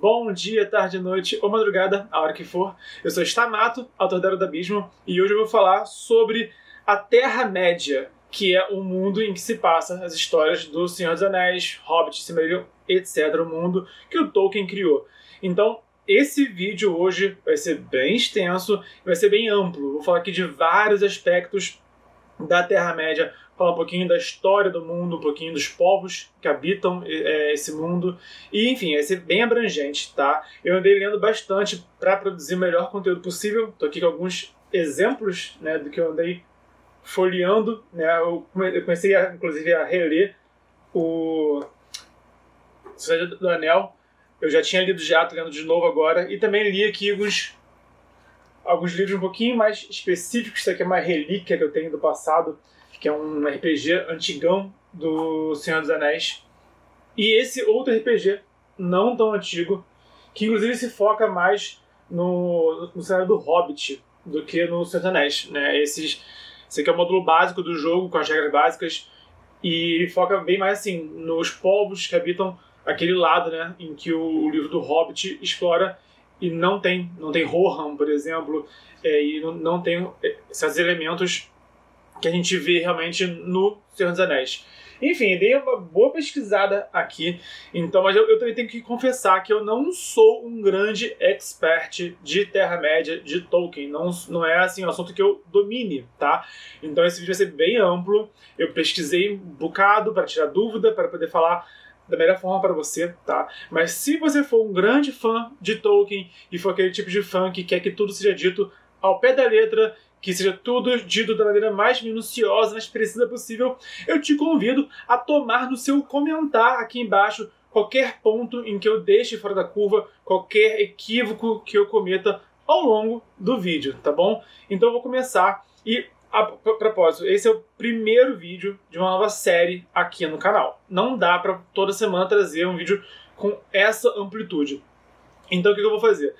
Bom dia, tarde, noite ou madrugada, a hora que for. Eu sou Stamato, autor da Era do Abismo, e hoje eu vou falar sobre a Terra-média, que é o mundo em que se passa as histórias do Senhor dos Anéis, Hobbit, Silmarillion, etc., o mundo que o Tolkien criou. Então, esse vídeo hoje vai ser bem extenso, vai ser bem amplo. Vou falar aqui de vários aspectos da Terra-média, falar um pouquinho da história do mundo, um pouquinho dos povos que habitam esse mundo, e enfim, vai ser bem abrangente, tá? Eu andei lendo bastante para produzir o melhor conteúdo possível, tô aqui com alguns exemplos, né, do que eu andei folheando, né? Eu comecei, inclusive, a reler o Sociedade do Anel. Eu já tinha lido já, tô lendo de novo agora, e também li aqui alguns livros um pouquinho mais específicos. Isso aqui é uma relíquia que eu tenho do passado, que é um RPG antigão do Senhor dos Anéis. E esse outro RPG, não tão antigo, que inclusive se foca mais no cenário do Hobbit do que no Senhor dos Anéis, né? Esse aqui é o módulo básico do jogo, com as regras básicas, e foca bem mais assim nos povos que habitam aquele lado, né, em que o livro do Hobbit explora, e não tem Rohan, por exemplo, e não tem esses elementos que a gente vê realmente no Senhor dos Anéis. Enfim, dei uma boa pesquisada aqui, então, mas eu também tenho que confessar que eu não sou um grande expert de Terra-média, de Tolkien. Não é assim um assunto que eu domine, tá? Então esse vídeo vai ser bem amplo. Eu pesquisei um bocado para tirar dúvida, para poder falar da melhor forma para você, tá? Mas se você for um grande fã de Tolkien e for aquele tipo de fã que quer que tudo seja dito ao pé da letra, que seja tudo dito da maneira mais minuciosa, mais precisa possível, eu te convido a tomar no seu comentário aqui embaixo qualquer ponto em que eu deixe fora da curva, qualquer equívoco que eu cometa ao longo do vídeo, tá bom? Então eu vou começar e, a propósito, esse é o primeiro vídeo de uma nova série aqui no canal. Não dá para toda semana trazer um vídeo com essa amplitude. Então o que eu vou fazer?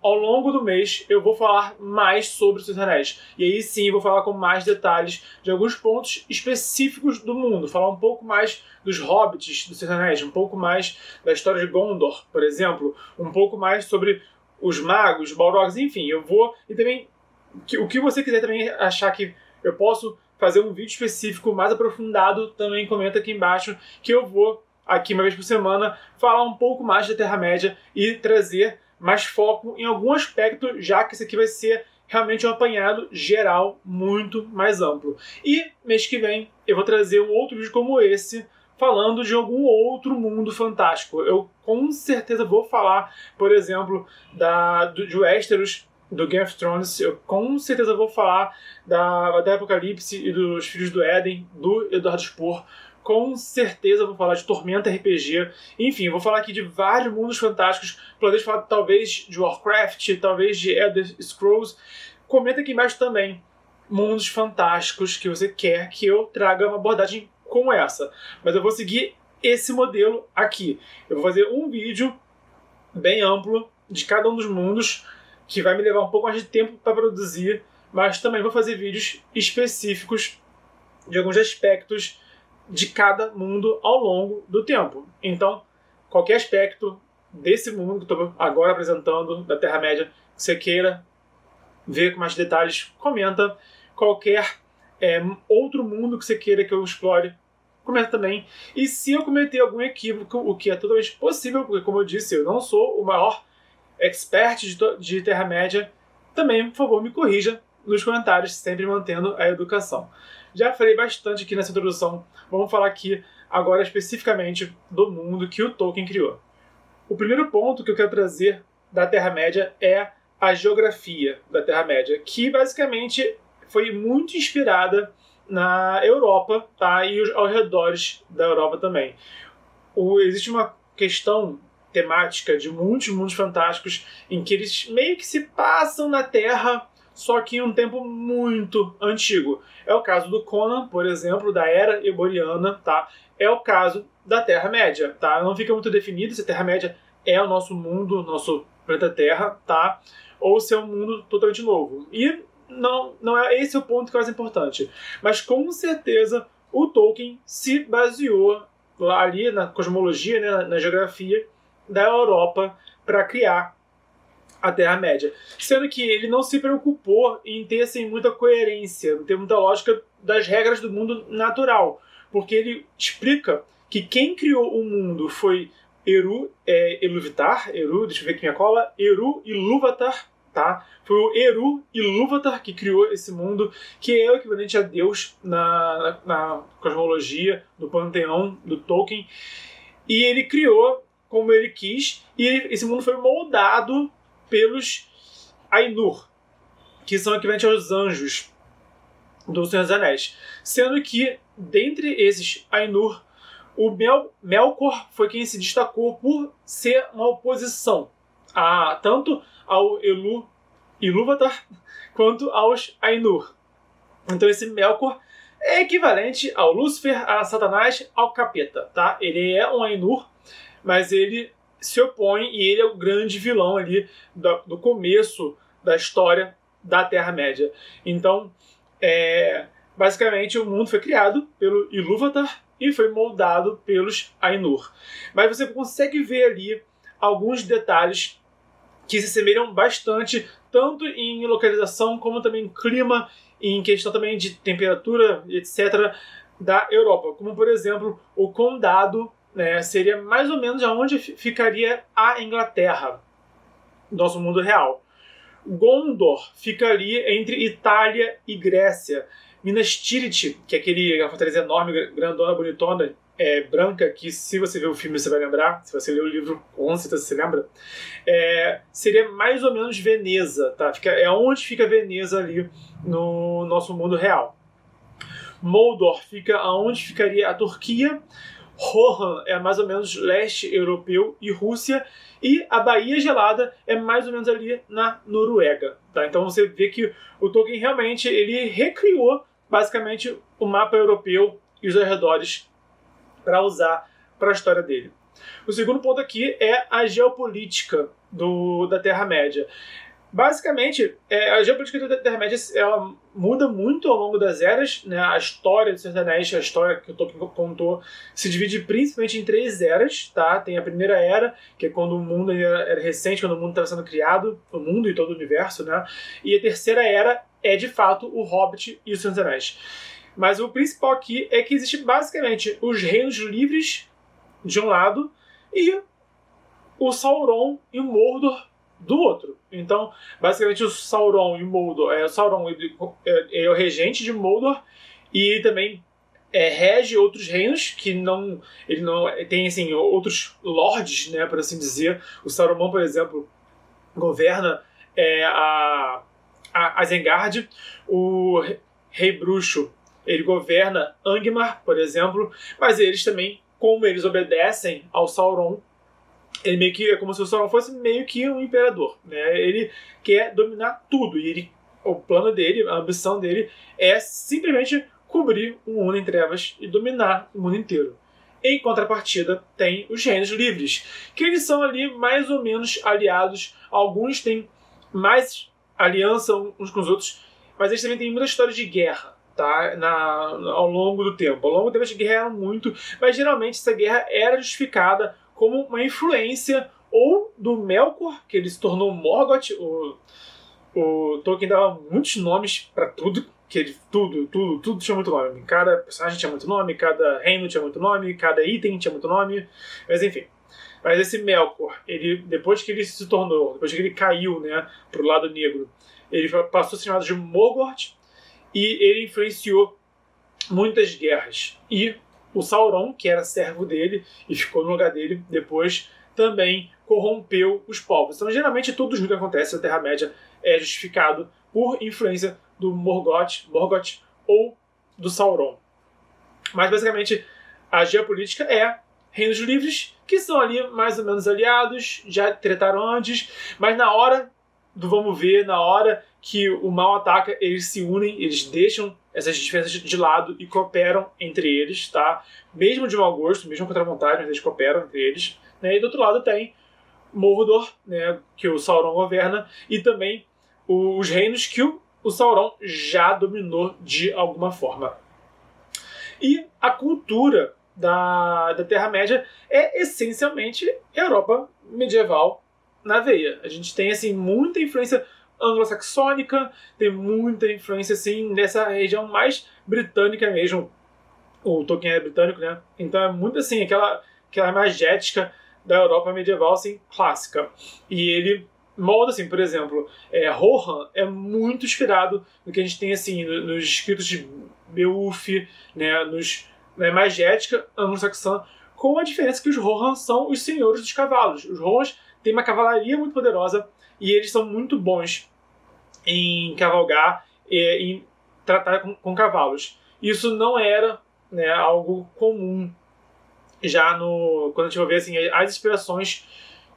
Ao longo do mês eu vou falar mais sobre os Senhor dos Anéis. E aí sim eu vou falar com mais detalhes de alguns pontos específicos do mundo. Falar um pouco mais dos hobbits dos Senhor dos Anéis, um pouco mais da história de Gondor, por exemplo. Um pouco mais sobre os magos, Balrogs, enfim. Eu vou... E também, o que você quiser também achar que eu posso fazer um vídeo específico mais aprofundado, também comenta aqui embaixo, que eu vou, aqui uma vez por semana, falar um pouco mais da Terra-média e trazer mais foco em algum aspecto, já que esse aqui vai ser realmente um apanhado geral muito mais amplo. E mês que vem eu vou trazer um outro vídeo como esse, falando de algum outro mundo fantástico. Eu com certeza vou falar, por exemplo, de Westeros, do Game of Thrones. Eu com certeza vou falar da Apocalipse e dos Filhos do Éden, do Eduardo Spohr. Com certeza vou falar de Tormenta RPG. Enfim, eu vou falar aqui de vários mundos fantásticos. Planejo falar talvez de Warcraft, talvez de Elder Scrolls. Comenta aqui embaixo também mundos fantásticos que você quer que eu traga uma abordagem como essa. Mas eu vou seguir esse modelo aqui. Eu vou fazer um vídeo bem amplo de cada um dos mundos, que vai me levar um pouco mais de tempo para produzir, mas também vou fazer vídeos específicos de alguns aspectos de cada mundo ao longo do tempo. Então, qualquer aspecto desse mundo que eu estou agora apresentando, da Terra-média, que você queira ver com mais detalhes, comenta. Qualquer outro mundo que você queira que eu explore, comenta também. E se eu cometer algum equívoco, o que é totalmente possível, porque, como eu disse, eu não sou o maior expert de Terra-média, também, por favor, me corrija nos comentários, sempre mantendo a educação. Já falei bastante aqui nessa introdução, vamos falar aqui agora especificamente do mundo que o Tolkien criou. O primeiro ponto que eu quero trazer da Terra-média é a geografia da Terra-média, que basicamente foi muito inspirada na Europa, tá? E aos redores da Europa também. Existe uma questão temática de muitos mundos fantásticos em que eles meio que se passam na Terra, só que em um tempo muito antigo. É o caso do Conan, por exemplo, da Era Eboriana, tá? É o caso da Terra-média, tá? Não fica muito definido se a Terra-média é o nosso mundo, nosso planeta Terra, tá? Ou se é um mundo totalmente novo. E não é esse o ponto que é mais importante. Mas com certeza o Tolkien se baseou lá ali na cosmologia, né, na geografia da Europa para criar a Terra-média. Sendo que ele não se preocupou em ter assim, muita coerência, em ter muita lógica das regras do mundo natural. Porque ele explica que quem criou o mundo foi Eru deixa eu ver aqui minha cola, Eru Ilúvatar, tá? Foi o Eru Ilúvatar que criou esse mundo, que é o equivalente a Deus na cosmologia, no panteão do Tolkien. E ele criou como ele quis, e esse mundo foi moldado pelos Ainur, que são equivalentes aos anjos do Senhor dos Anéis. Sendo que, dentre esses Ainur, o Melkor foi quem se destacou por ser uma oposição tanto ao Ilúvatar quanto aos Ainur. Então esse Melkor é equivalente ao Lúcifer, a Satanás, ao Capeta, tá? Ele é um Ainur, mas ele se opõe e ele é o grande vilão ali do começo da história da Terra-média. Então, basicamente, o mundo foi criado pelo Ilúvatar e foi moldado pelos Ainur. Mas você consegue ver ali alguns detalhes que se assemelham bastante, tanto em localização como também em clima, em questão também de temperatura, etc., da Europa. Como, por exemplo, o condado, né, seria mais ou menos aonde ficaria a Inglaterra, nosso mundo real. Gondor fica ali entre Itália e Grécia. Minas Tirith, que é aquela fortaleza enorme, grandona, bonitona, branca, que se você ver o filme você vai lembrar, se você ler o livro, com certeza você lembra, seria mais ou menos Veneza, tá? É onde fica Veneza ali no nosso mundo real. Moldor fica aonde ficaria a Turquia. Rohan é mais ou menos leste europeu e Rússia, e a Baía Gelada é mais ou menos ali na Noruega. Tá? Então você vê que o Tolkien realmente ele recriou basicamente o mapa europeu e os arredores para usar para a história dele. O segundo ponto aqui é a geopolítica da Terra-média. Basicamente, a geopolítica da Terra-média ela muda muito ao longo das eras, né? A história do Senhor dos Anéis, a história que o Tolkien contou, se divide principalmente em 3 eras. Tá? Tem a primeira era, que é quando o mundo era recente, quando o mundo estava sendo criado, o mundo e todo o universo. Né? E a terceira era é, de fato, o Hobbit e o Senhor dos Anéis. Mas o principal aqui é que existe basicamente os reinos livres, de um lado, e o Sauron e o Mordor do outro. Então, basicamente, o Sauron e Mordor... o Sauron é o regente de Mordor e também rege outros reinos que não... Ele não tem, assim, outros lords, né, por assim dizer. O Saruman, por exemplo, governa a Isengard. O Rei Bruxo, ele governa Angmar, por exemplo. Mas eles também, como eles obedecem ao Sauron, ele meio que é como se o Sauron fosse meio que um imperador, né? Ele quer dominar tudo e o plano dele, a ambição dele é simplesmente cobrir o mundo em trevas e dominar o mundo inteiro. Em contrapartida, tem os reinos livres, que eles são ali mais ou menos aliados. Alguns têm mais aliança uns com os outros, mas eles também têm muita história de guerra, tá? Ao longo do tempo. Ao longo do tempo eles guerrearam muito, mas geralmente essa guerra era justificada como uma influência ou do Melkor, que ele se tornou Morgoth. O Tolkien dava muitos nomes para tudo, que tudo tinha muito nome. Cada personagem tinha muito nome, cada reino tinha muito nome, cada item tinha muito nome, mas enfim. Mas esse Melkor, depois que ele caiu, né, pro lado negro, ele passou a ser chamado de Morgoth e ele influenciou muitas guerras. E o Sauron, que era servo dele e ficou no lugar dele depois, também corrompeu os povos. Então, geralmente, tudo que acontece na Terra-média é justificado por influência do Morgoth ou do Sauron. Mas, basicamente, a geopolítica é reinos livres, que são ali mais ou menos aliados, já tretaram antes, mas na hora do vamos ver, na hora que o mal ataca, eles se unem, eles deixam essas diferenças de lado e cooperam entre eles, tá? Mesmo de mau gosto, mesmo contra a vontade, mas eles cooperam entre eles. Né? E do outro lado tem Mordor, né, que o Sauron governa, e também os reinos que o Sauron já dominou de alguma forma. E a cultura da Terra-média é essencialmente Europa medieval na veia. A gente tem assim muita influência anglo-saxônica, tem muita influência assim nessa região mais britânica mesmo. O Tolkien é britânico, né? Então é muito assim aquela magética da Europa medieval assim clássica. E ele molda assim, por exemplo, Rohan é muito inspirado no que a gente tem assim nos escritos de Beowulf, né, na magética anglo-saxã, com a diferença que os Rohan são os senhores dos cavalos. Os Rohans têm uma cavalaria muito poderosa e eles são muito bons em cavalgar e em tratar com cavalos. Isso não era, né, algo comum já quando a gente vai ver assim, as inspirações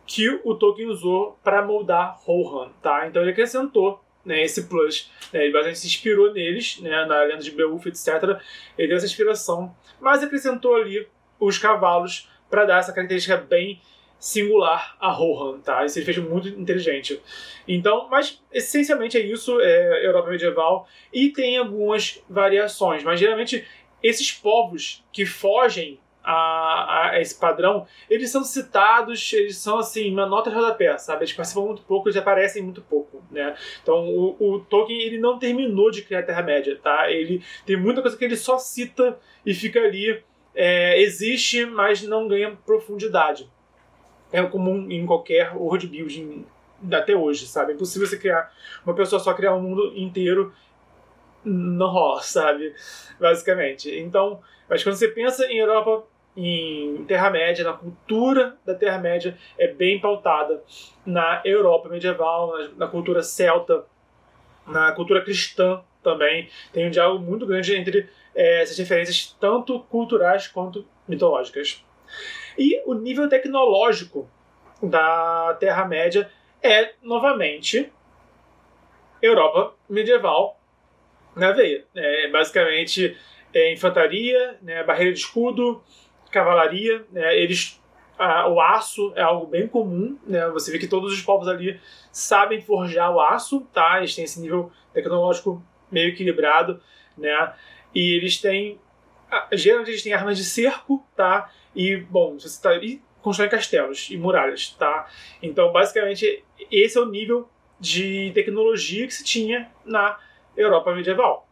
que o Tolkien usou para moldar Rohan, tá? Então ele acrescentou, né, esse plus, né, ele basicamente se inspirou neles, né, na lenda de Beowulf, etc. Ele deu essa inspiração, mas acrescentou ali os cavalos para dar essa característica bem singular a Rohan, tá? Isso ele fez muito inteligente. Então, mas essencialmente é isso, é Europa medieval, e tem algumas variações, mas geralmente esses povos que fogem a esse padrão, eles são citados, eles são assim, uma nota de rodapé, sabe? Eles participam muito pouco, eles aparecem muito pouco, né? Então o Tolkien, ele não terminou de criar a Terra-média, tá? Ele tem muita coisa que ele só cita e fica ali, existe, mas não ganha profundidade. É comum em qualquer world building até hoje, sabe? É impossível você criar, uma pessoa só criar um mundo inteiro, não rola, sabe? Basicamente. Então, mas quando você pensa em Europa, em Terra-média, na cultura da Terra-média, é bem pautada na Europa medieval, na cultura celta, na cultura cristã também. Tem um diálogo muito grande entre essas referências, tanto culturais quanto mitológicas. E o nível tecnológico da Terra-média é, novamente, Europa medieval na veia. Basicamente, infantaria, né, barreira de escudo, cavalaria. Né, o aço é algo bem comum. Né, você vê que todos os povos ali sabem forjar o aço. Tá? Eles têm esse nível tecnológico meio equilibrado. Né, e eles têm... Geralmente eles têm armas de cerco. Tá? E, bom, você tá, e constroem castelos e muralhas. Tá? Então, basicamente, esse é o nível de tecnologia que se tinha na Europa medieval.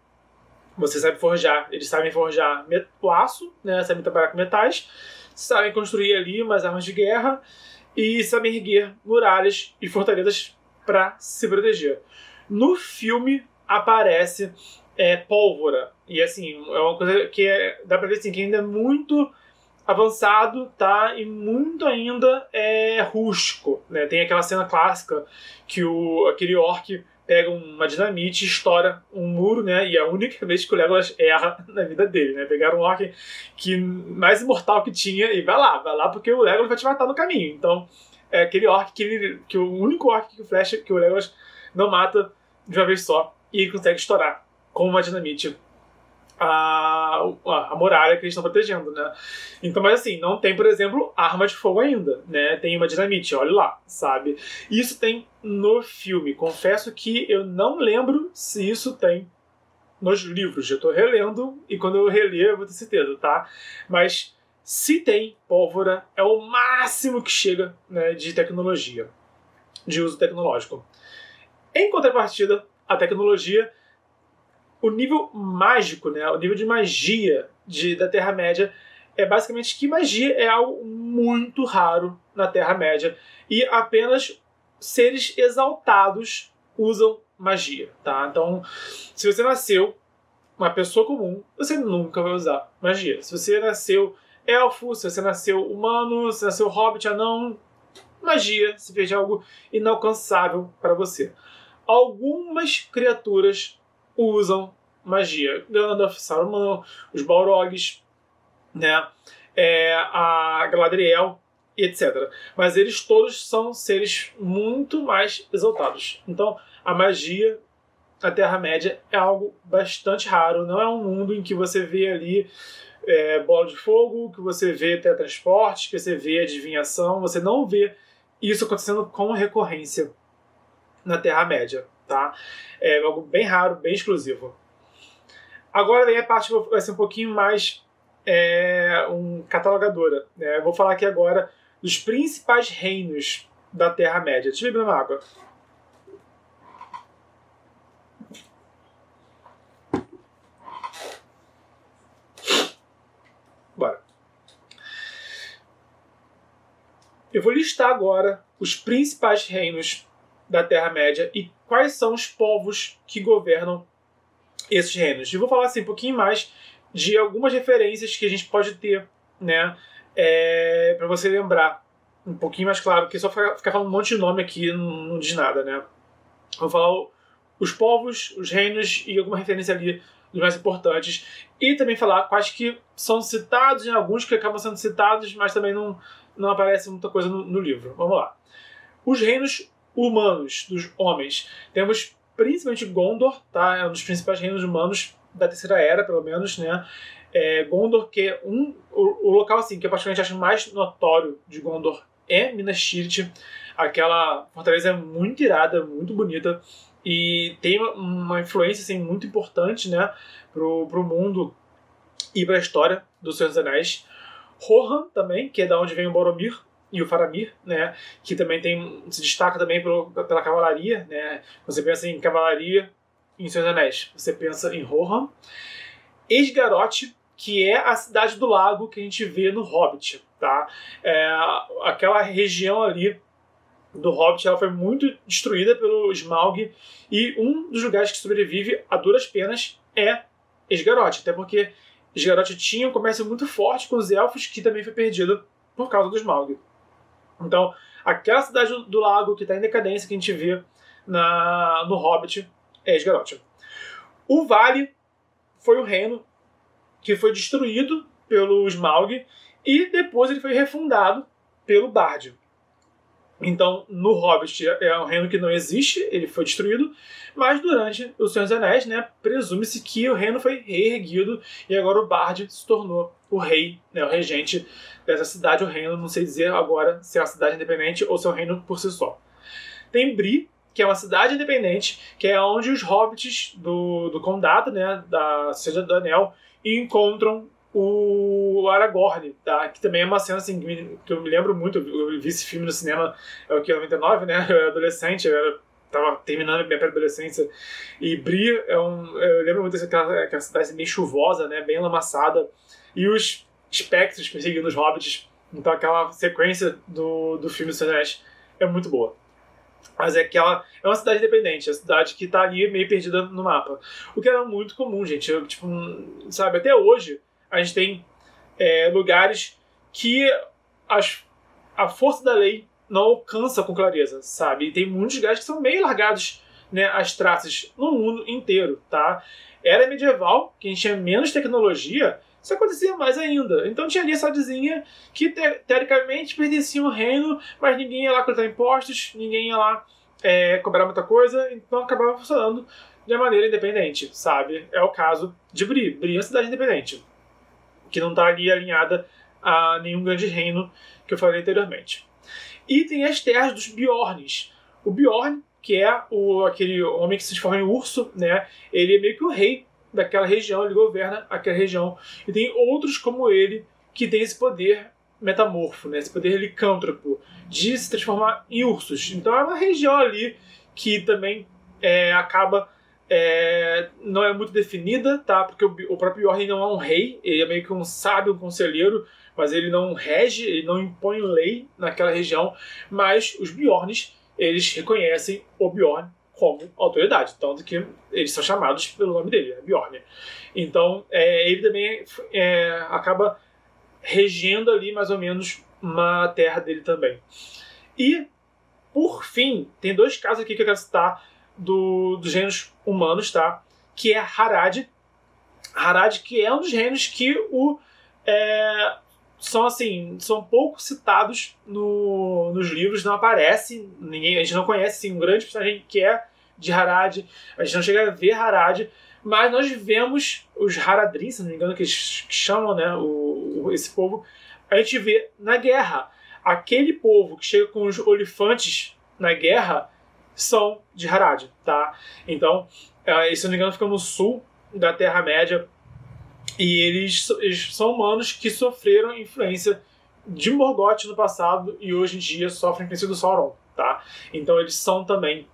Você sabe forjar, eles sabem forjar o aço, né, sabem trabalhar com metais, sabem construir ali umas armas de guerra e sabem erguer muralhas e fortalezas para se proteger. No filme aparece pólvora, e assim, é uma coisa que dá pra ver assim, que ainda é muito avançado, tá? E muito ainda rústico, né? Tem aquela cena clássica que aquele orc pega uma dinamite e estoura um muro, né? E é a única vez que o Legolas erra na vida dele, né? Pegaram um orc mais imortal que tinha e vai lá porque o Legolas vai te matar no caminho. Então, é aquele orc que o único orc que flecha que o Legolas não mata de uma vez só e ele consegue estourar com uma dinamite a muralha que eles estão protegendo, né? Então, mas assim, não tem, por exemplo, arma de fogo ainda, né? Tem uma dinamite, olha lá, sabe? Isso tem no filme. Confesso que eu não lembro se isso tem nos livros. Eu tô relendo e quando eu reler eu vou ter certeza, tá? Mas se tem pólvora, é o máximo que chega, né, de tecnologia, de uso tecnológico. Em contrapartida, a tecnologia, o nível mágico, né, o nível de magia da Terra-média é basicamente que magia é algo muito raro na Terra-média e apenas seres exaltados usam magia, tá? Então, se você nasceu uma pessoa comum, você nunca vai usar magia. Se você nasceu elfo, se você nasceu humano, se você nasceu hobbit, anão, magia se fez algo inalcançável para você. Algumas criaturas usam magia. Gandalf, Saruman, os Balrogs, né? A Galadriel, etc. Mas eles todos são seres muito mais exaltados. Então, a magia na Terra-média é algo bastante raro. Não é um mundo em que você vê ali bola de fogo, que você vê teletransporte, que você vê adivinhação. Você não vê isso acontecendo com recorrência na Terra-média, tá? É algo bem raro, bem exclusivo. Agora vem a parte que vai ser um pouquinho mais catalogadora. Né? Eu vou falar aqui agora dos principais reinos da Terra-média. Deixa eu beber uma água. Bora. Eu vou listar agora os principais reinos da Terra-média e quais são os povos que governam esses reinos. E vou falar assim, um pouquinho mais de algumas referências que a gente pode ter, né, para você lembrar um pouquinho mais claro, porque só ficar falando um monte de nome aqui não diz nada, né? Vou falar os povos, os reinos e alguma referência ali dos mais importantes. E também falar quais que são citados, em alguns que acabam sendo citados, mas também não aparece muita coisa no livro. Vamos lá. Os reinos humanos, dos homens. Temos principalmente Gondor, tá? É um dos principais reinos humanos da Terceira Era, pelo menos, né? Gondor, que é o local assim, que eu particularmente acho mais notório de Gondor é Minas Tirith. Aquela fortaleza é muito irada, muito bonita e tem uma influência assim, muito importante, né, pro mundo e para a história do Senhor dos Anéis. Rohan também, que é da onde vem o Boromir e o Faramir, né, que também se destaca também pela cavalaria, né. Você pensa em cavalaria em Senhor dos Anéis, você pensa em Rohan. Esgaroth, que é a cidade do lago que a gente vê no Hobbit, tá? Aquela região ali do Hobbit, ela foi muito destruída pelo Smaug e um dos lugares que sobrevive a duras penas é Esgaroth, até porque Esgaroth tinha um comércio muito forte com os elfos, que também foi perdido por causa do Smaug. Então, aquela cidade do lago que está em decadência que a gente vê no Hobbit é Esgaroth. O Vale foi o reino que foi destruído pelo Smaug e depois ele foi refundado pelo Bard. Então, no Hobbit é um reino que não existe, ele foi destruído, mas durante o Senhor dos Anéis, né, presume-se que o reino foi reerguido e agora o Bard se tornou o rei, né, o regente dessa cidade, o reino, não sei dizer agora se é uma cidade independente ou se é um reino por si só. Tem Bree, que é uma cidade independente, que é onde os hobbits do condado, né, da Sociedade do Anel, encontram o Aragorn, tá? Que também é uma cena assim, que eu me lembro muito, eu vi esse filme no cinema, é o que, 99, né? Eu era adolescente, tava terminando a minha pré-adolescência, e Bree eu lembro muito daquela cidade meio chuvosa, né? Bem lamaçada, e os espectros perseguindo os hobbits, então aquela sequência do filme Senhor dos Anéis é muito boa. Mas é uma cidade independente, é uma cidade que tá ali meio perdida no mapa. O que era muito comum, gente. Sabe, até hoje a gente tem lugares que a força da lei não alcança com clareza, sabe? E tem muitos lugares que são meio largados, né, as traças no mundo inteiro, tá? Era medieval, que a gente tinha menos tecnologia, isso acontecia mais ainda. Então tinha ali a cidadezinha que teoricamente pertencia ao reino, mas ninguém ia lá coletar impostos, ninguém ia lá cobrar muita coisa, então acabava funcionando de maneira independente, sabe? É o caso de Bree. Bree é uma cidade independente, que não está ali alinhada a nenhum grande reino que eu falei anteriormente. E tem as terras dos Bjorns. O Bjorn, que é aquele homem que se transforma em urso, né? Ele é meio que o rei daquela região, ele governa aquela região. E tem outros como ele que tem esse poder metamorfo, né? Esse poder licântropo de se transformar em ursos. Então é uma região ali que também acaba não é muito definida, tá? Porque o próprio Bjorn não é um rei, ele é meio que um sábio, um conselheiro, mas ele não rege, ele não impõe lei naquela região. Mas os Bjorns, eles reconhecem o Bjorn como autoridade, tanto que eles são chamados pelo nome dele, Bjorn. Então, ele também acaba regendo ali mais ou menos uma terra dele também. E, por fim, tem dois casos aqui que eu quero citar dos reinos humanos, tá? Que é Harad. Harad, que é um dos reinos que são pouco citados nos livros, não aparece, a gente não conhece assim, um grande personagem que é de Harad, a gente não chega a ver Harad, mas nós vemos os Haradrim, se não me engano, que eles chamam, né, esse povo, a gente vê na guerra. Aquele povo que chega com os olifantes na guerra são de Harad, tá? Então, se não me engano, fica no sul da Terra-média, e eles são humanos que sofreram influência de Morgoth no passado e hoje em dia sofrem influência do Sauron, tá? Então eles são também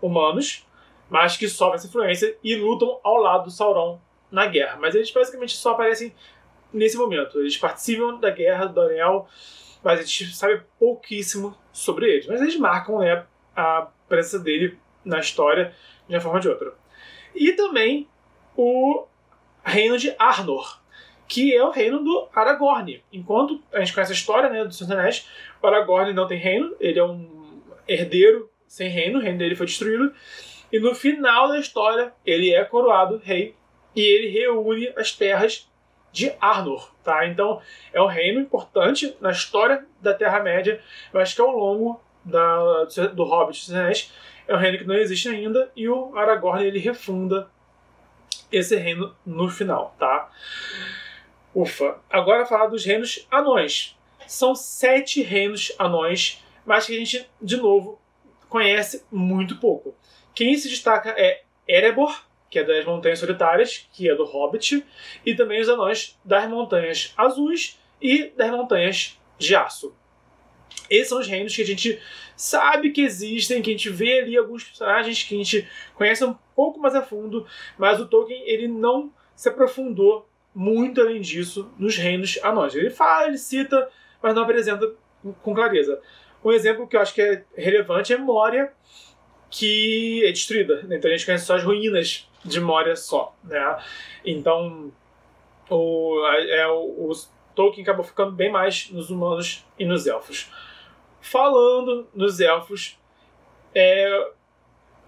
humanos, mas que sofrem essa influência e lutam ao lado do Sauron na guerra. Mas eles basicamente só aparecem nesse momento. Eles participam da guerra do Anel, mas a gente sabe pouquíssimo sobre eles. Mas eles marcam, né, a presença dele na história de uma forma ou de outra. E também o reino de Arnor, que é o reino do Aragorn. Enquanto a gente conhece a história, né, do Senhor dos Anéis, o Aragorn não tem reino, ele é um herdeiro sem reino, o reino dele foi destruído, e no final da história ele é coroado rei e ele reúne as terras de Arnor, tá? Então é um reino importante na história da Terra-média, mas que ao longo do Hobbit dos Anéis é um reino que não existe ainda, e o Aragorn ele refunda esse reino no final, tá? Ufa. Agora falar dos reinos anões. São 7 reinos anões, mas que a gente, de novo, conhece muito pouco. Quem se destaca é Erebor, que é das Montanhas Solitárias, que é do Hobbit, e também os anões das Montanhas Azuis e das Montanhas de Aço. Esses são os reinos que a gente sabe que existem, que a gente vê ali alguns personagens que a gente conhece um pouco mais a fundo, mas o Tolkien ele não se aprofundou muito além disso nos reinos anões. Ele fala, ele cita, mas não apresenta com clareza. Um exemplo que eu acho que é relevante é Moria, que é destruída. Então a gente conhece só as ruínas de Moria só, né? Então o Tolkien acabou ficando bem mais nos humanos e nos elfos. Falando nos elfos,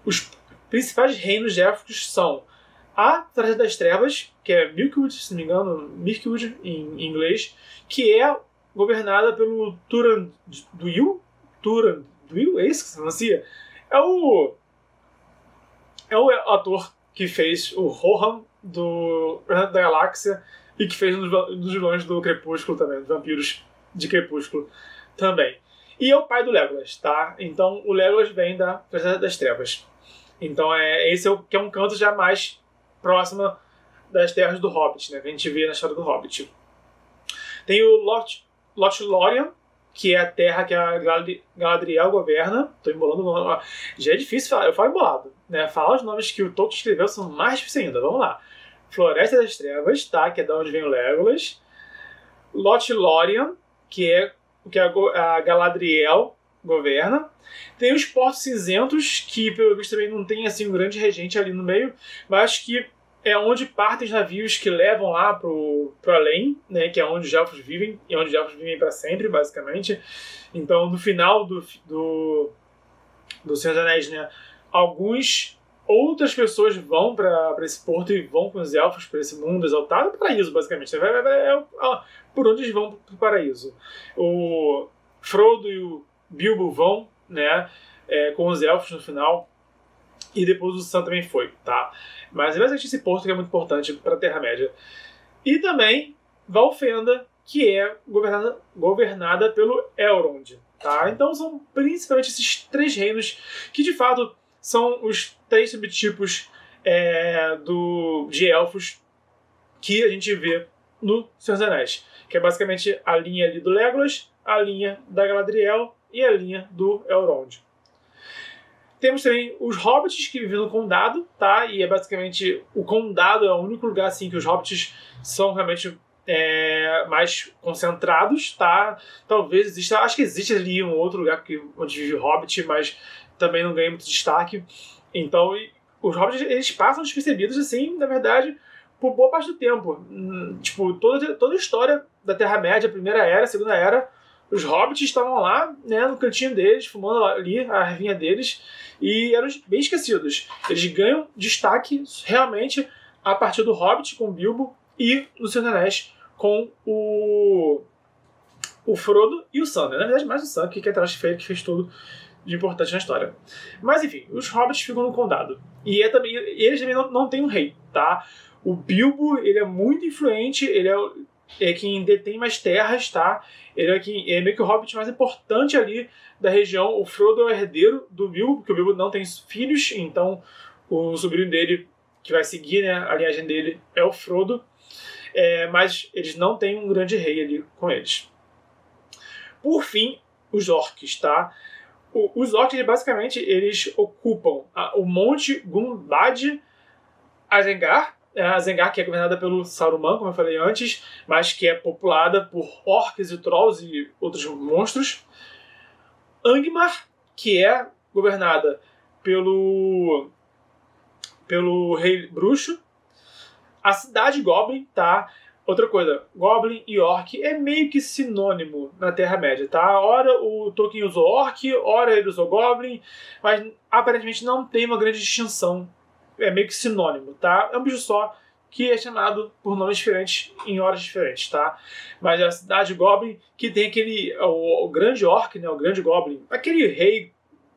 os principais reinos élficos são a Floresta das Trevas, que é Mirkwood, se não me engano, Mirkwood em inglês, que é governada pelo Turanduil, é isso que se pronuncia? É o ator que fez o Rohan do Reino da Galáxia e que fez um dos vilões do Crepúsculo também, dos vampiros de Crepúsculo também. E é o pai do Legolas, tá? Então o Legolas vem da Floresta das Trevas. Então esse que é um canto já mais próximo das terras do Hobbit, né? Que a gente vê na história do Hobbit. Tem o Lothlórien, que é a terra que a Galadriel governa. Estou embolando o nome. Já é difícil falar, eu falo embolado. Né? Falar os nomes que o Tolkien escreveu são mais difíceis ainda. Vamos lá. Floresta das Trevas, tá? Que é de onde vem o Legolas. Lothlórien, que é o que a Galadriel governa. Tem os Portos Cinzentos, que pelo visto também não tem assim, um grande regente ali no meio, mas que é onde partem os navios que levam lá pro além, né, que é onde os elfos vivem, e onde os elfos vivem para sempre, basicamente. Então, no final do Senhor dos Anéis, né, outras pessoas vão para esse porto e vão com os elfos para esse mundo exaltado, paraíso, basicamente. Por onde eles vão para o paraíso. O Frodo e o Bilbo vão, né, com os elfos no final, e depois o Sam também foi, tá? Mas é basicamente esse porto que é muito importante para a Terra-média. E também Valfenda, que é governada pelo Elrond, tá? Então são principalmente esses 3 reinos que de fato são os 3 subtipos de elfos que a gente vê no Senhor dos Anéis, que é basicamente a linha ali do Legolas, a linha da Galadriel e a linha do Elrond. Temos também os hobbits que vivem no condado, tá? E é basicamente o condado é o único lugar assim que os hobbits são realmente mais concentrados, tá? Talvez exista, acho que existe ali um outro lugar onde vive hobbit, mas também não ganha muito destaque. Então, os hobbits eles passam despercebidos assim, na verdade, por boa parte do tempo. Tipo, toda a história da Terra-média, a Primeira Era, a Segunda Era, os hobbits estavam lá, né, no cantinho deles, fumando ali a ervinha deles, e eram bem esquecidos. Eles ganham destaque realmente a partir do Hobbit com o Bilbo e no Senhor dos Anéis com o Frodo e o Sam. Né? Na verdade, mais o Sam, que que fez tudo de importante na história. Mas enfim, os hobbits ficam no condado. E eles também não têm um rei, tá? O Bilbo, ele é muito influente, ele é quem detém mais terras, tá? Ele é meio que o hobbit mais importante ali da região. O Frodo é o herdeiro do Bilbo, porque o Bilbo não tem filhos, então o sobrinho dele, que vai seguir, né, a linhagem dele, é o Frodo. mas eles não têm um grande rei ali com eles. Por fim, os orcs, tá? Os orcs, basicamente, eles ocupam o Monte Gumbad Azengar, Azengar, que é governada pelo Saruman, como eu falei antes, mas que é populada por orcs e trolls e outros monstros. Angmar, que é governada pelo rei bruxo. A cidade Goblin, tá? Outra coisa, Goblin e Orc é meio que sinônimo na Terra-média, tá? Ora o Tolkien usou Orc, ora ele usou Goblin, mas aparentemente não tem uma grande distinção. É meio que sinônimo, tá? É um bicho só que é chamado por nomes diferentes em horas diferentes, tá? Mas a cidade Goblin, que tem aquele... o grande Orc, né? O grande Goblin, aquele rei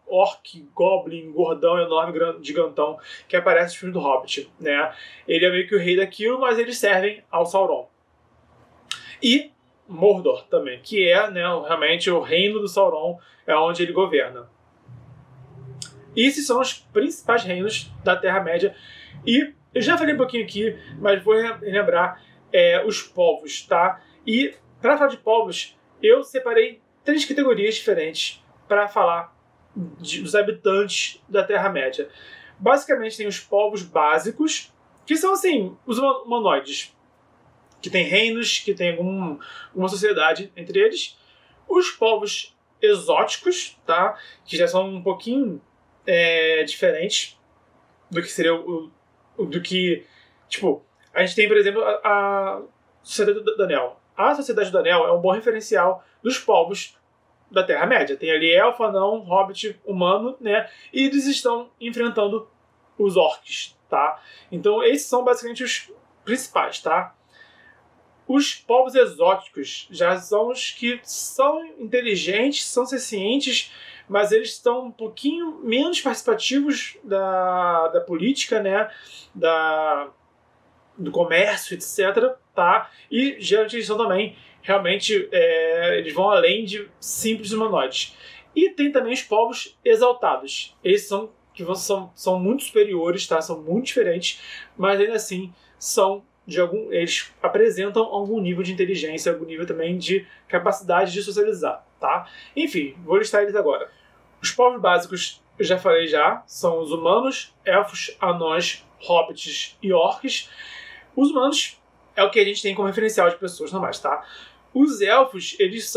orc, goblin, gordão, enorme, gigantão, que aparece nos filmes do Hobbit, né? Ele é meio que o rei daquilo, mas eles servem ao Sauron. E Mordor também, que é, né, realmente o reino do Sauron, é onde ele governa. Esses são os principais reinos da Terra-média. E eu já falei um pouquinho aqui, mas vou relembrar os povos, tá? E para falar de povos, eu separei 3 categorias diferentes para falar dos habitantes da Terra-média. Basicamente tem os povos básicos, que são assim, os humanoides, que tem reinos, que tem uma sociedade entre eles. Os povos exóticos, tá? Que já são um pouquinho diferentes do que seria do que... Tipo, a gente tem, por exemplo, a Sociedade do Anel. A Sociedade do Anel é um bom referencial dos povos da Terra-média. Tem ali elfo, anão, hobbit, humano, né? E eles estão enfrentando os orcs, tá? Então esses são basicamente os principais, tá? Os povos exóticos já são os que são inteligentes, são sencientes, mas eles estão um pouquinho menos participativos da política, né? Do comércio, etc. Tá? E geralmente eles são também realmente eles vão além de simples humanoides. E tem também os povos exaltados. Esses são muito superiores, tá? São muito diferentes, mas ainda assim eles apresentam algum nível de inteligência, algum nível também de capacidade de socializar, tá? Enfim, vou listar eles agora. Os povos básicos, eu já falei são os humanos, elfos, anões, hobbits e orcs. Os humanos é o que a gente tem como referencial de pessoas normais, tá? Os elfos, eles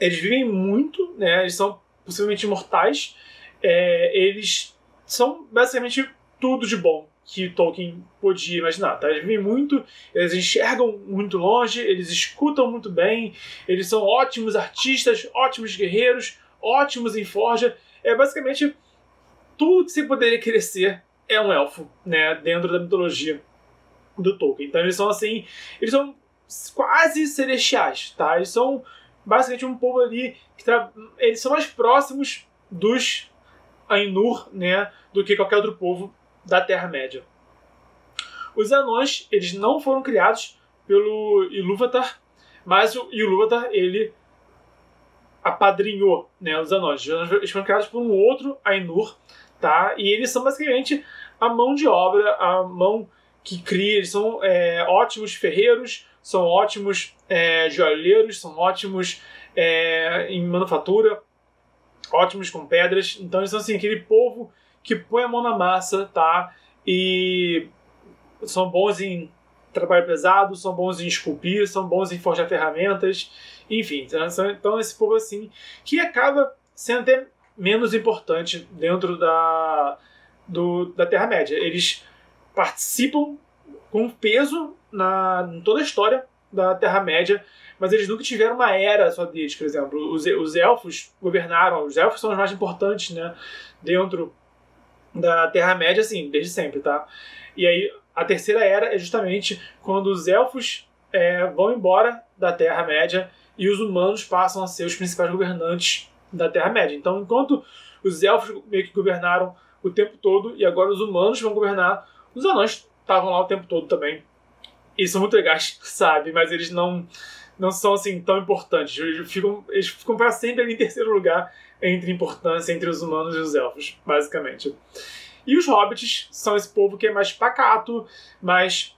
vivem muito, né? Eles são possivelmente imortais. Eles são basicamente tudo de bom que Tolkien podia imaginar, tá? Eles vivem muito, eles enxergam muito longe, eles escutam muito bem, eles são ótimos artistas, ótimos guerreiros, ótimos em forja. Basicamente tudo que você poderia querer ser é um elfo, né? Dentro da mitologia do Tolkien. Então eles são quase celestiais, tá? Eles são basicamente um povo ali que eles são mais próximos dos Ainur, né, do que qualquer outro povo da Terra-média. Os anões, eles não foram criados pelo Ilúvatar, mas o Ilúvatar, ele apadrinhou, né, os anões. Eles foram criados por um outro Ainur, tá? E eles são basicamente a mão de obra, a mão que cria. Eles são ótimos ferreiros, são ótimos joalheiros, são ótimos em manufatura, ótimos com pedras. Então eles são assim, aquele povo que põe a mão na massa, tá? E são bons em trabalho pesado, são bons em esculpir, são bons em forjar ferramentas, enfim. Então esse povo assim, que acaba sendo até menos importante dentro da Terra-média. Eles participam com peso em toda a história da Terra-média, mas eles nunca tiveram uma era só deles, por exemplo. Os elfos governaram, os elfos são os mais importantes, né, dentro da Terra-média, assim, desde sempre, tá? E aí, a terceira era é justamente quando os elfos vão embora da Terra-média e os humanos passam a ser os principais governantes da Terra-média. Então, enquanto os elfos meio que governaram o tempo todo e agora os humanos vão governar, os anões estavam lá o tempo todo também. E são muito legais, sabe? Mas eles não são assim tão importantes. Eles ficam para sempre ali em terceiro lugar entre importância entre os humanos e os elfos, basicamente. E os hobbits são esse povo que é mais pacato, mais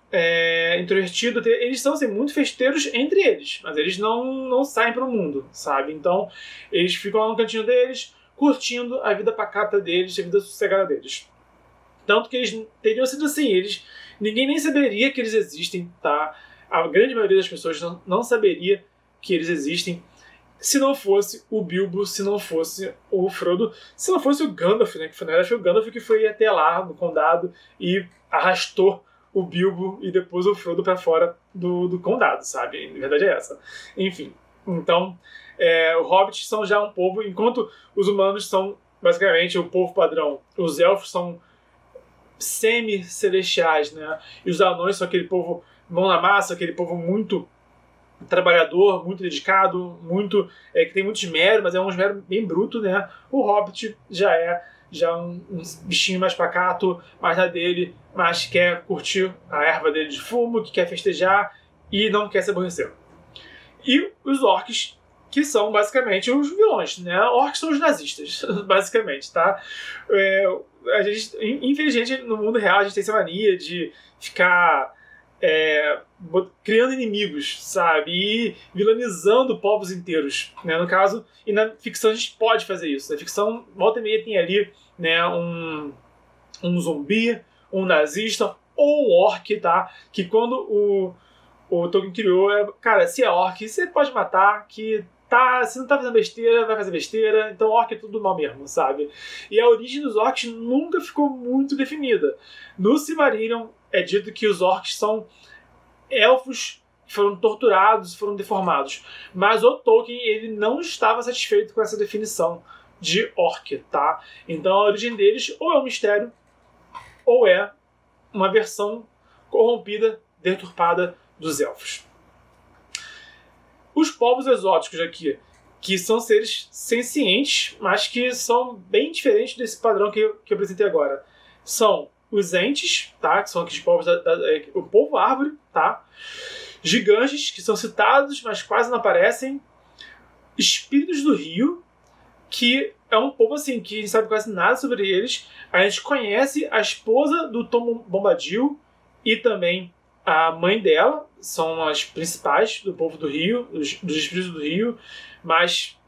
introvertido. Eles são assim, muito festeiros entre eles, mas eles não saem para o mundo, sabe? Então, eles ficam lá no cantinho deles, curtindo a vida pacata deles, a vida sossegada deles. Tanto que eles teriam sido assim, ninguém nem saberia que eles existem, tá? A grande maioria das pessoas não saberia que eles existem se não fosse o Bilbo, se não fosse o Frodo, se não fosse o Gandalf, né? Que foi, na verdade, foi o Gandalf que foi até lá no condado e arrastou o Bilbo e depois o Frodo para fora do condado, sabe? A verdade é essa. Enfim, então, os hobbits são já um povo, enquanto os humanos são basicamente o povo padrão, os elfos são semi-celestiais, né? E os anões são aquele povo mão na massa, aquele povo muito trabalhador, muito dedicado, muito que tem muito esmero, mas é um esmero bem bruto, né? O Hobbit já é um bichinho mais pacato, mais na dele, mas quer curtir a erva dele de fumo, que quer festejar e não quer se aborrecer. E os orcs, que são basicamente os vilões, né? Orcs são os nazistas, basicamente, tá? A gente, infelizmente, no mundo real, a gente tem essa mania de ficar criando inimigos, sabe? E vilanizando povos inteiros, né? No caso, e na ficção a gente pode fazer isso. Na ficção, volta e meia tem ali, né, um zumbi, um nazista ou um orc, tá? Que quando o Tolkien criou, cara, se é orc, você pode matar, que se não tá fazendo besteira, vai fazer besteira, então orc é tudo mal mesmo, sabe? E a origem dos orcs nunca ficou muito definida. No Silmarillion é dito que os orcs são elfos que foram torturados, foram deformados. Mas o Tolkien, ele não estava satisfeito com essa definição de orc, tá? Então a origem deles ou é um mistério, ou é uma versão corrompida, deturpada dos elfos. Os povos exóticos aqui, que são seres sencientes, mas que são bem diferentes desse padrão que eu apresentei agora. São os entes, tá? Que são aqueles povos o povo árvore, tá? Gigantes, que são citados, mas quase não aparecem. Espíritos do rio, que é um povo assim, que a gente sabe quase nada sobre eles. A gente conhece a esposa do Tom Bombadil e também a mãe dela, são as principais do povo do rio, dos espíritos do rio, mas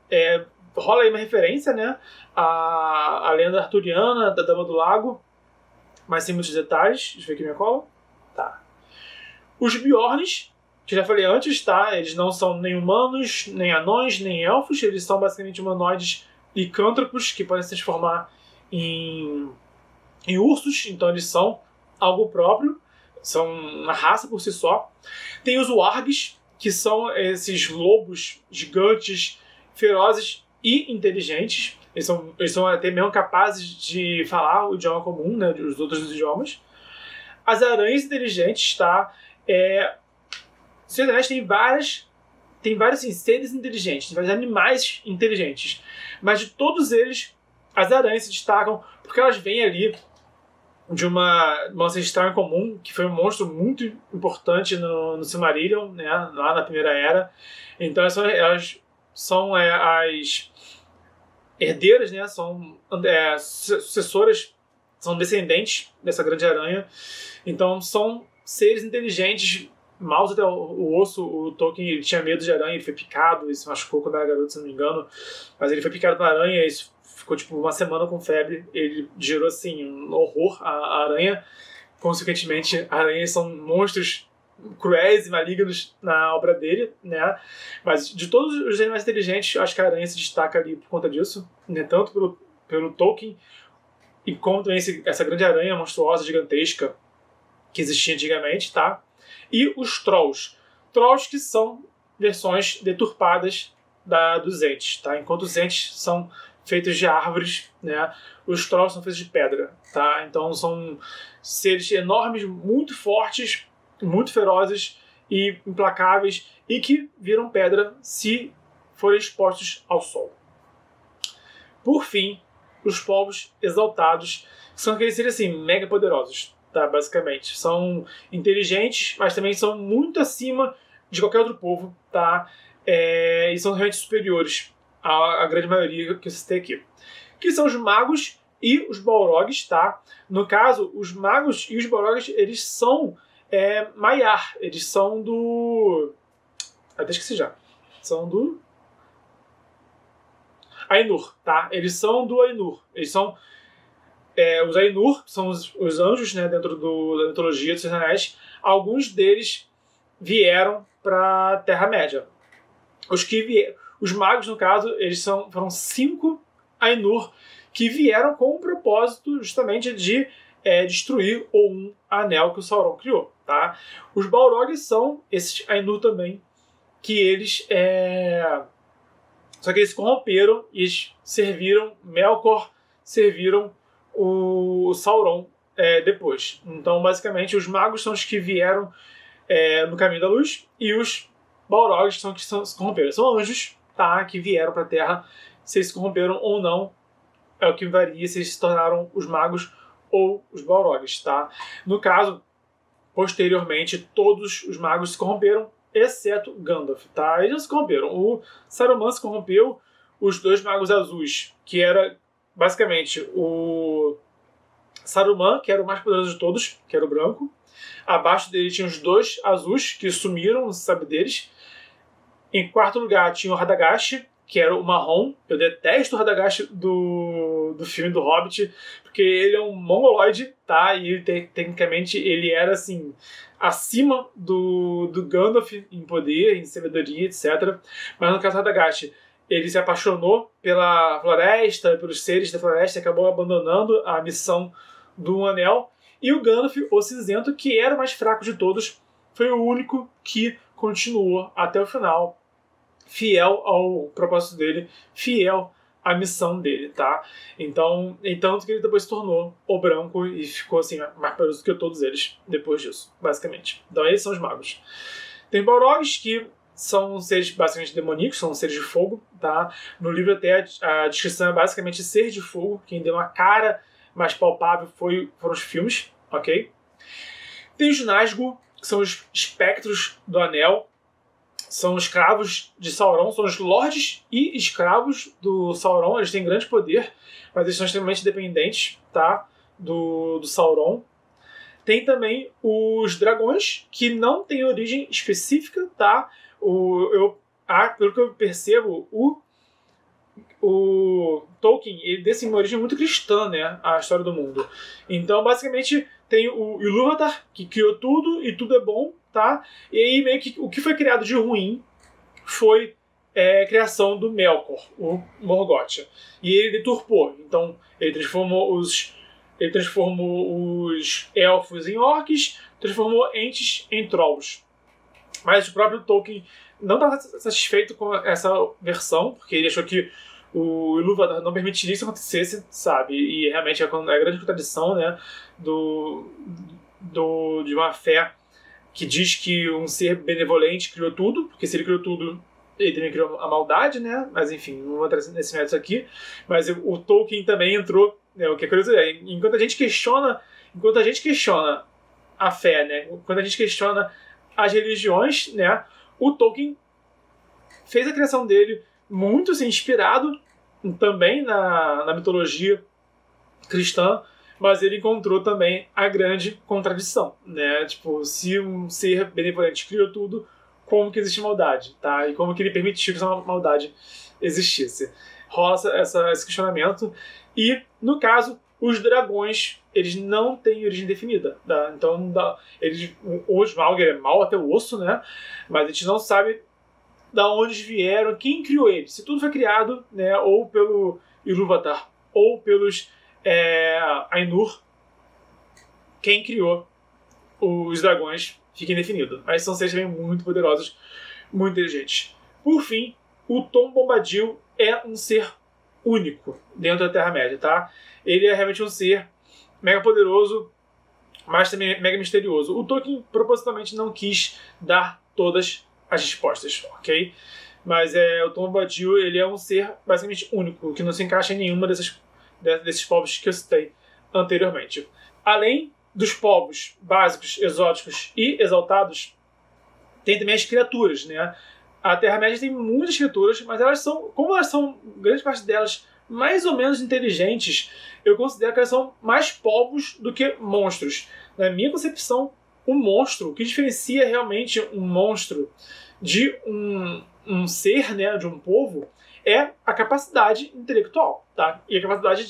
rola aí uma referência, né, à lenda arturiana da Dama do Lago, mas sem muitos detalhes. Deixa eu ver aqui minha cola. Tá. Os Bjorns, que já falei antes, tá? Eles não são nem humanos, nem anões, nem elfos, eles são basicamente humanoides licântropos que podem se transformar em ursos, então eles são algo próprio, são uma raça por si só. Tem os wargs, que são esses lobos gigantes, ferozes e inteligentes. Eles são até mesmo capazes de falar o idioma comum, né, os outros idiomas. As aranhas inteligentes, tá? Os aranhas tem vários assim, seres inteligentes, tem vários animais inteligentes. Mas de todos eles, as aranhas se destacam porque elas vêm ali de uma ancestral em comum, que foi um monstro muito importante no Silmarillion, né, lá na Primeira Era. Então elas são as herdeiras, né, são sucessoras, são descendentes dessa grande aranha. Então são seres inteligentes, maus até o osso. O Tolkien, ele tinha medo de aranha, ele foi picado, ele se machucou quando era garoto, se não me engano. Mas ele foi picado por aranha, isso ficou tipo uma semana com febre, ele gerou assim um horror à aranha. Consequentemente, aranhas são monstros cruéis e malignos na obra dele, né? Mas de todos os animais inteligentes, acho que a aranha se destaca ali por conta disso, né? Tanto pelo Tolkien e como também essa grande aranha monstruosa, gigantesca que existia antigamente, tá? E os Trolls. Trolls que são versões deturpadas dos entes, tá? Enquanto os entes são feitos de árvores, né? Os Trolls são feitos de pedra, tá? Então são seres enormes, muito fortes, muito ferozes e implacáveis, e que viram pedra se forem expostos ao sol. Por fim, os povos exaltados, são aqueles seres assim, mega poderosos, tá? Basicamente. São inteligentes, mas também são muito acima de qualquer outro povo, tá? E são realmente superiores a grande maioria que eu citei aqui. Que são os magos e os balrogs, tá? No caso, os magos e os balrogs, eles são Maiar. Eles são do... Até esqueci já. São do... Ainur, tá? Eles são do Ainur. Eles são... os Ainur são os anjos, né, dentro da mitologia dos Seus Anéis. Alguns deles vieram para a Terra-média. Os magos, no caso, foram 5 Ainur que vieram com o propósito justamente de destruir um anel que o Sauron criou. Tá? Os Balrogs são esses Ainur também, que eles... Só que eles se corromperam e eles serviram... Melkor serviram o Sauron depois. Então, basicamente, os magos são os que vieram no caminho da luz e os Balrogs são os que se corromperam. São anjos, tá, que vieram para a Terra. Se eles se corromperam ou não, é o que varia se eles se tornaram os magos ou os Balrogs. Tá? No caso, posteriormente, todos os magos se corromperam, exceto Gandalf. Tá? Eles não se corromperam. O Saruman se corrompeu, os 2 magos azuis, que era basicamente o Saruman, que era o mais poderoso de todos, que era o branco. Abaixo dele tinha os 2 azuis, que sumiram, não se sabe deles. Em quarto lugar tinha o Radagast, que era o marrom. Eu detesto o Radagast do filme do Hobbit, porque ele é um mongoloide, tá? E tecnicamente ele era assim, acima do Gandalf em poder, em sabedoria, etc. Mas no caso do Radagast, ele se apaixonou pela floresta, pelos seres da floresta, e acabou abandonando a missão do Anel. E o Gandalf, o cinzento, que era o mais fraco de todos, foi o único que continuou até o final, fiel ao propósito dele, fiel à missão dele, tá? Então, tanto que ele depois se tornou o branco e ficou assim, mais poderoso do que todos eles depois disso, basicamente. Então, esses são os magos. Tem Balrogs, que são seres basicamente demoníacos, são seres de fogo, tá? No livro até a descrição é basicamente ser de fogo. Quem deu uma cara mais palpável foram os filmes, ok? Tem os Nazgûl, que são os espectros do Anel, são escravos de Sauron, são os lordes e escravos do Sauron. Eles têm grande poder, mas eles são extremamente dependentes, tá? do Sauron. Tem também os dragões, que não têm origem específica, tá? Pelo que eu percebo, o Tolkien, ele desse uma origem muito cristã, né? A história do mundo. Então, basicamente, tem o Ilúvatar, que criou tudo e tudo é bom, tá? E aí, meio que o que foi criado de ruim foi a criação do Melkor, o Morgoth. E ele deturpou. Então, ele transformou os elfos em orcs, transformou entes em trolls. Mas o próprio Tolkien não estava satisfeito com essa versão, porque ele achou que o Ilúvatar não permitiria que isso acontecesse, sabe? E realmente é a grande contradição, né, de uma fé que diz que um ser benevolente criou tudo, porque se ele criou tudo, ele também criou a maldade, né? Mas enfim, não vou entrar nesse método aqui. Mas o Tolkien também entrou, né, o que é curioso enquanto a gente questiona a fé, né? Enquanto a gente questiona as religiões, né? O Tolkien fez a criação dele muito assim, inspirado também na mitologia cristã, mas ele encontrou também a grande contradição, né? Tipo, se um ser benevolente criou tudo, como que existe maldade, tá? E como que ele permitiu que essa maldade existisse. Rola esse questionamento. E, no caso, os dragões, eles não têm origem definida, tá? Então, o Smaug é mau até o osso, né? Mas a gente não sabe da onde eles vieram, quem criou eles. Se tudo foi criado, né, ou pelo Ilúvatar, ou pelos Ainur, quem criou os dragões fica indefinido. Mas são seres também muito poderosos, muito inteligentes. Por fim, o Tom Bombadil é um ser único dentro da Terra-média, tá? Ele é realmente um ser mega poderoso, mas também mega misterioso. O Tolkien propositalmente não quis dar todas as respostas, ok? Mas o Tom Bombadil, ele é um ser basicamente único, que não se encaixa em nenhuma desses povos que eu citei anteriormente. Além dos povos básicos, exóticos e exaltados, tem também as criaturas, né? A Terra-média tem muitas criaturas, mas como elas são, grande parte delas, mais ou menos inteligentes, eu considero que elas são mais povos do que monstros. Na minha concepção, o monstro, o que diferencia realmente um monstro de um ser, né, de um povo, é a capacidade intelectual, tá? E a capacidade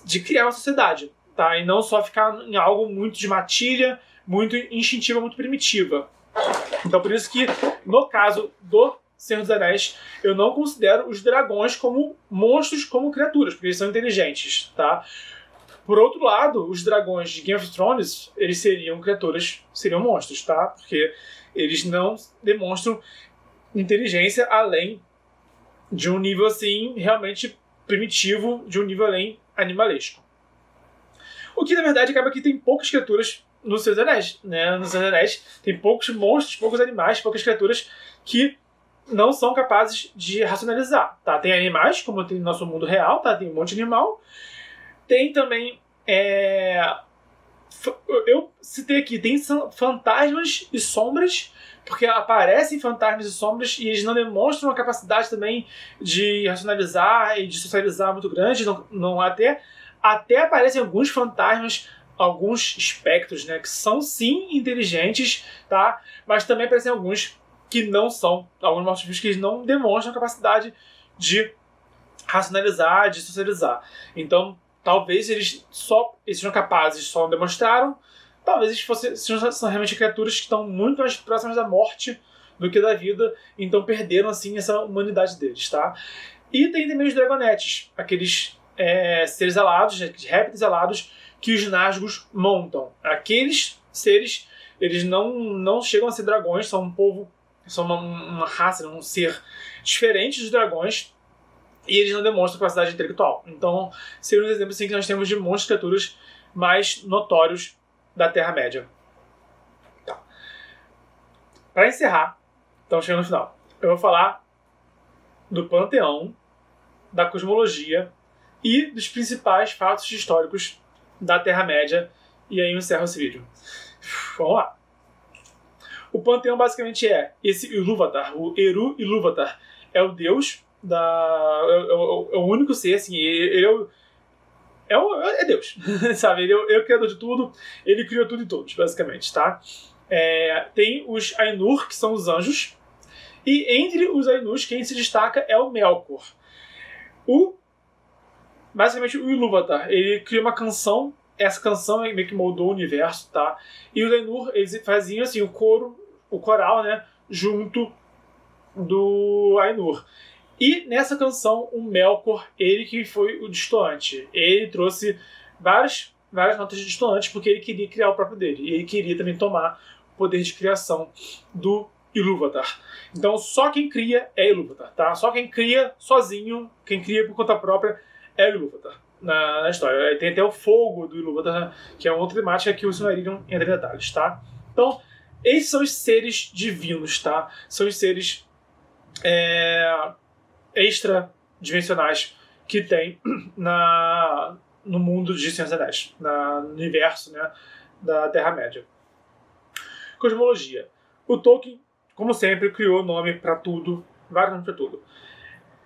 de criar uma sociedade, tá? E não só ficar em algo muito de matilha, muito instintiva, muito primitiva. Então, por isso que, no caso do Senhor dos Anéis, eu não considero os dragões como monstros, como criaturas, porque eles são inteligentes, tá? Por outro lado, os dragões de Game of Thrones, eles seriam criaturas, seriam monstros, tá? Porque eles não demonstram inteligência além de um nível, assim, realmente primitivo, de um nível além animalesco. O que, na verdade, acaba que tem poucas criaturas nos Seus Anéis, né? Nos Seus Anéis tem poucos monstros, poucos animais, poucas criaturas que não são capazes de racionalizar, tá? Tem animais, como tem no nosso mundo real, tá? Tem um monte de animal. Tem também... Eu citei aqui, tem fantasmas e sombras, porque aparecem fantasmas e sombras e eles não demonstram uma capacidade também de racionalizar e de socializar muito grande. Até aparecem alguns fantasmas, alguns espectros, né, que são sim inteligentes, tá? Mas também aparecem alguns que não são, alguns mortos-vivos que eles não demonstram capacidade de racionalizar, de socializar. Então, talvez eles sejam capazes, só não demonstraram. Talvez eles são realmente criaturas que estão muito mais próximas da morte do que da vida, então perderam assim essa humanidade deles, tá? E tem também os dragonetes, aqueles seres alados, répteis alados que os Nazgûl montam. Aqueles seres, eles não chegam a ser dragões, são um povo, são uma raça, um ser diferente dos dragões, e eles não demonstram capacidade intelectual. Então, seriam um exemplo assim, que nós temos de monstros de criaturas mais notórios da Terra-média. Tá. Para encerrar, estamos chegando no final, eu vou falar do panteão, da cosmologia e dos principais fatos históricos da Terra-média, e aí eu encerro esse vídeo. Vamos lá. O panteão basicamente é esse Ilúvatar, o Eru Ilúvatar, é o deus é o único ser, assim, ele é Deus, sabe? Ele é o criador de tudo, ele criou tudo e todos, basicamente, tá? Tem os Ainur, que são os anjos, e entre os Ainus, quem se destaca é o Melkor. Basicamente, o Ilúvatar, ele cria uma canção, essa canção meio que moldou o universo, tá? E os Ainur, eles faziam, assim, o coral, né, junto do Ainur. E nessa canção, o Melkor, ele que foi o distoante. Ele trouxe várias notas de distoante porque ele queria criar o próprio dele. E ele queria também tomar o poder de criação do Ilúvatar. Então só quem cria é Ilúvatar, tá? Só quem cria sozinho, quem cria por conta própria é Ilúvatar na história. Tem até o fogo do Ilúvatar, que é uma outra temática que o Silmarillion entra em detalhes, tá? Então, esses são os seres divinos, tá? São os seres extradimensionais que tem no mundo de Senhor dos Anéis, no universo, né, da Terra-média. Cosmologia. O Tolkien, como sempre, criou nome para tudo, vários nomes para tudo.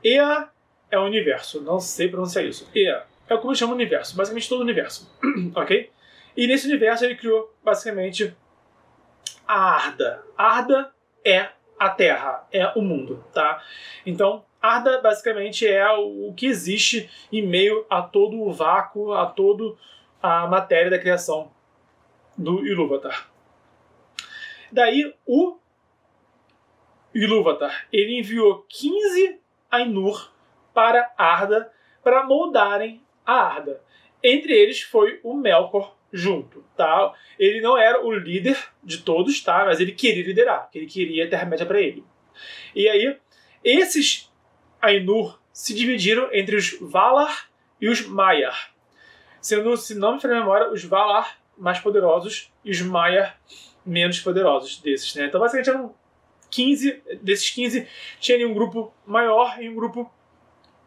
Ea é o universo, não sei pronunciar isso. Ea é como chama o universo, basicamente todo o universo, ok? E nesse universo ele criou, basicamente, a Arda. Arda é a Terra, é o mundo, tá? Então, Arda basicamente é o que existe em meio a todo o vácuo, a toda a matéria da criação do Ilúvatar. Daí o Ilúvatar, ele enviou 15 Ainur para Arda para moldarem a Arda. Entre eles foi o Melkor junto, tá? Ele não era o líder de todos, tá? Mas ele queria liderar, ele queria a Terra-média para ele. E aí, esses Ainur se dividiram entre os Valar e os Maiar. Sendo, se não me falha a memória, os Valar mais poderosos e os Maiar menos poderosos desses, né? Então, basicamente, eram 15, desses 15, tinha um grupo maior e um grupo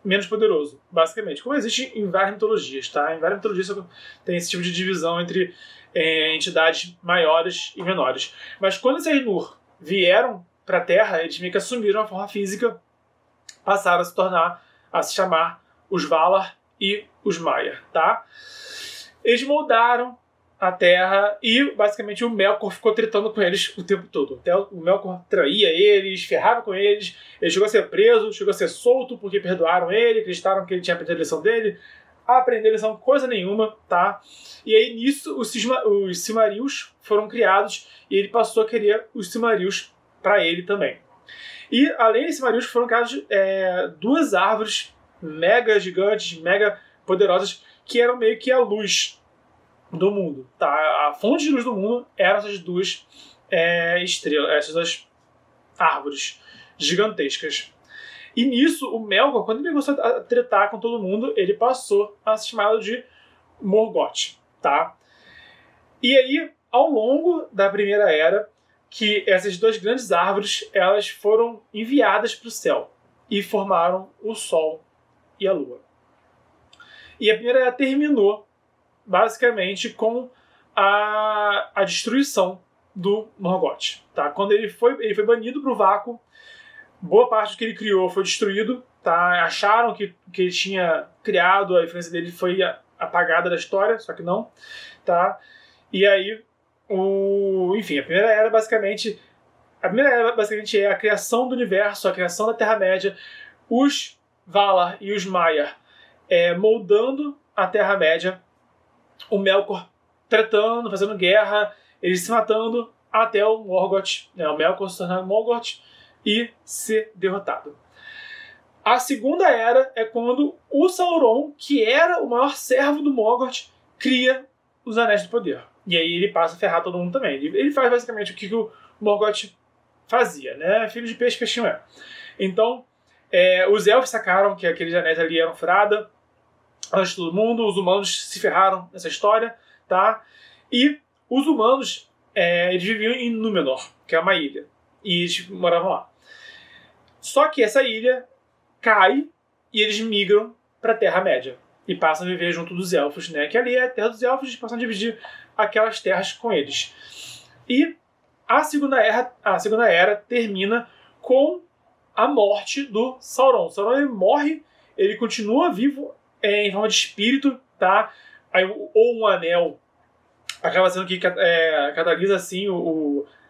menos poderoso, basicamente. Como existe em várias mitologias, tá? Em várias mitologias tem esse tipo de divisão entre entidades maiores e menores. Mas quando esses Ainur vieram para a Terra, eles meio que assumiram a forma física, passaram a se chamar os Valar e os Maiar, tá? Eles moldaram a Terra e basicamente o Melkor ficou tretando com eles o tempo todo. Até o Melkor traía eles, ferrava com eles, ele chegou a ser preso, chegou a ser solto porque perdoaram ele, acreditaram que ele tinha aprendido a lição dele. Aprender lição coisa nenhuma, tá? E aí nisso os Silmarils foram criados e ele passou a querer os Silmarils para ele também. E além dos Silmarils foram criadas duas árvores mega gigantes, mega poderosas, que eram meio que a luz do mundo, tá? A fonte de luz do mundo eram essas duas estrelas, essas duas árvores gigantescas. E nisso, o Melkor, quando ele começou a tretar com todo mundo, ele passou a ser chamado de Morgoth, tá? E aí, ao longo da Primeira Era, que essas duas grandes árvores, elas foram enviadas para o céu e formaram o Sol e a Lua. E a Primeira Era terminou, basicamente, com a destruição do Morgoth, tá? Quando ele foi banido para o vácuo, boa parte do que ele criou foi destruído, tá? Acharam que ele tinha criado, a influência dele foi apagada da história, só que não, tá? E aí, enfim, a Primeira Era basicamente é a criação do universo, a criação da Terra-média, os Valar e os Maiar moldando a Terra-média, o Melkor tretando, fazendo guerra, eles se matando até o Morgoth, o Melkor se tornar Morgoth e ser derrotado. A Segunda Era é quando o Sauron, que era o maior servo do Morgoth, cria os Anéis do Poder. E aí ele passa a ferrar todo mundo também. Ele faz basicamente o que o Morgoth fazia, né? Filho de peixe, peixinho é. Então, os elfos sacaram que aqueles anéis ali eram furada antes de todo mundo, os humanos se ferraram nessa história, tá? E os humanos, eles viviam em Númenor, que é uma ilha, e eles moravam lá. Só que essa ilha cai e eles migram para a Terra-média e passam a viver junto dos elfos, né? Que ali é a Terra dos Elfos, eles passam a dividir aquelas terras com eles. E a Segunda Era termina com a morte do Sauron. O Sauron ele morre, ele continua vivo em forma de espírito, tá? Ou um anel acaba sendo que catalisa assim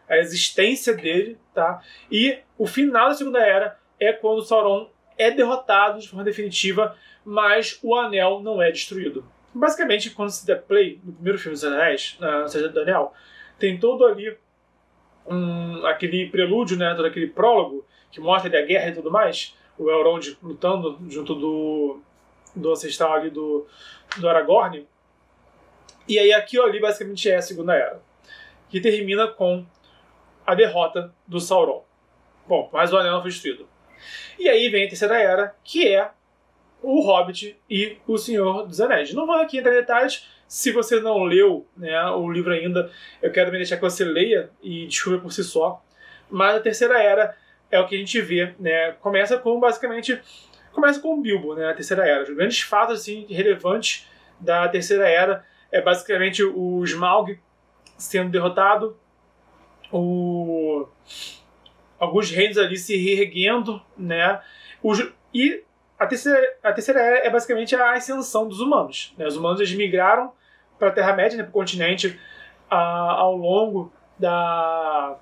a existência dele, tá? E o final da Segunda Era é quando o Sauron é derrotado de forma definitiva, mas o anel não é destruído. Basicamente, quando se der play no primeiro filme dos Anéis, na Sociedade do Anel, tem todo ali aquele prelúdio, né, todo aquele prólogo que mostra ali a guerra e tudo mais, o Elrond lutando junto do ancestral ali do Aragorn. E aí aquilo ali basicamente é a Segunda Era, que termina com a derrota do Sauron. Bom, mas o anel não foi destruído. E aí vem a Terceira Era, que é o Hobbit e o Senhor dos Anéis. Não vou aqui entrar em detalhes. Se você não leu, né, o livro ainda, eu quero me deixar que você leia e descubra por si só. Mas a Terceira Era é o que a gente vê, né? Começa com o Bilbo, né, a Terceira Era. Os grandes fatos assim, relevantes da Terceira Era é basicamente o Smaug sendo derrotado, alguns reinos ali se reerguendo, né? E a terceira Era é basicamente a ascensão dos humanos, né? Os humanos eles migraram para a Terra-média, né, para o continente, ao longo da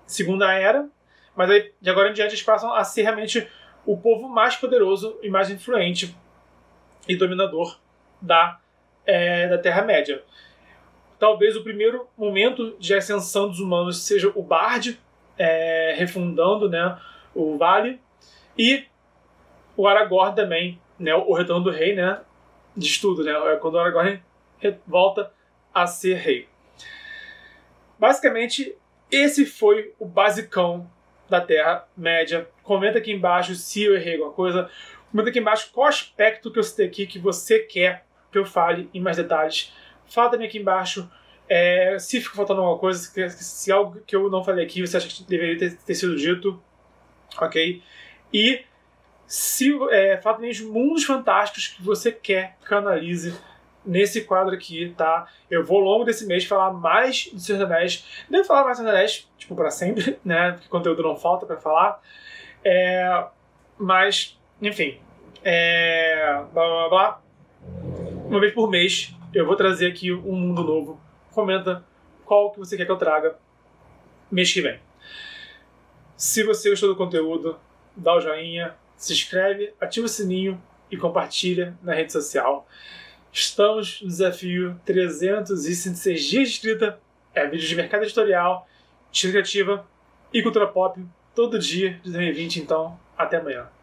Segunda Era, mas aí, de agora em diante eles passam a ser realmente o povo mais poderoso e mais influente e dominador da Terra-média. Talvez o primeiro momento de ascensão dos humanos seja o Bard, refundando, né, o Vale, e o Aragorn também, né, o retorno do rei, né, diz tudo, né, quando o Aragorn volta a ser rei. Basicamente, esse foi o basicão da Terra-média. Comenta aqui embaixo se eu errei alguma coisa. Comenta aqui embaixo qual aspecto que eu citei aqui que você quer que eu fale em mais detalhes. Fala também aqui embaixo se ficou faltando alguma coisa, se algo que eu não falei aqui você acha que deveria ter sido dito, ok? E fala também de mundos fantásticos que você quer que eu analise nesse quadro aqui, tá? Eu vou ao longo desse mês falar mais do Senhor dos Anéis. Devo falar mais do Senhor dos Anéis, tipo, pra sempre, né? Porque conteúdo não falta pra falar. Mas, enfim. Blá blá blá. Uma vez por mês eu vou trazer aqui um mundo novo comenta qual que você quer que eu traga mês que vem. Se você gostou do conteúdo, dá o joinha, se inscreve, ativa o sininho e compartilha na rede social. Estamos no desafio 366 dias de escrita. É vídeo de mercado editorial, escrita criativa e cultura pop todo dia de 2020. Então, até amanhã.